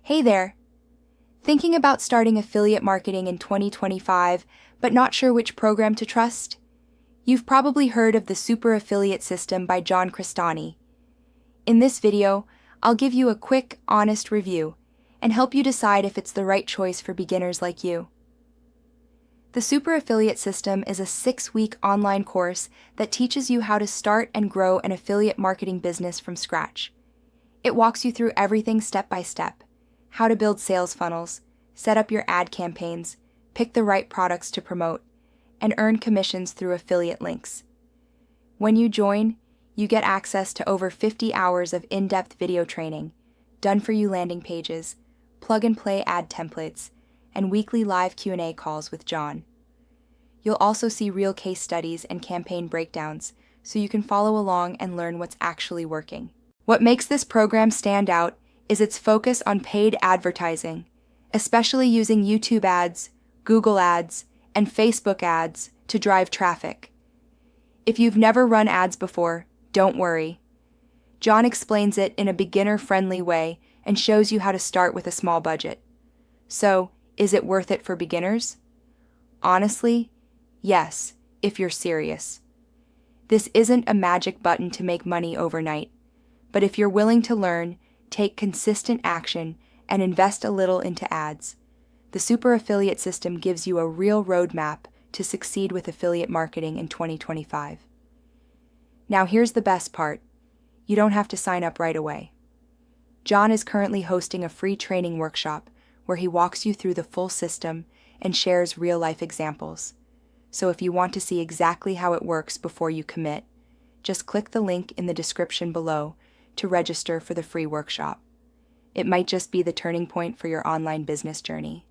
Hey there! Thinking about starting affiliate marketing in 2025, but not sure which program to trust? You've probably heard of the Super Affiliate System by John Crestani. In this video, I'll give you a quick, honest review and help you decide if it's the right choice for beginners like you. The Super Affiliate System is a 6-week online course that teaches you how to start and grow an affiliate marketing business from scratch. It walks you through everything step by step: how to build sales funnels, set up your ad campaigns, pick the right products to promote, and earn commissions through affiliate links. When you join, you get access to over 50 hours of in-depth video training, done-for-you landing pages, plug-and-play ad templates, and weekly live Q&A calls with John. You'll also see real case studies and campaign breakdowns, so you can follow along and learn what's actually working. What makes this program stand out is its focus on paid advertising, especially using YouTube ads, Google ads, and Facebook ads to drive traffic. If you've never run ads before, don't worry. John explains it in a beginner-friendly way and shows you how to start with a small budget. So, is it worth it for beginners? Honestly, yes, if you're serious. This isn't a magic button to make money overnight, but if you're willing to learn, take consistent action, and invest a little into ads, the Super Affiliate System gives you a real roadmap to succeed with affiliate marketing in 2025. Now here's the best part: you don't have to sign up right away. John is currently hosting a free training workshop where he walks you through the full system and shares real-life examples. So if you want to see exactly how it works before you commit, just click the link in the description below to register for the free workshop. It might just be the turning point for your online business journey.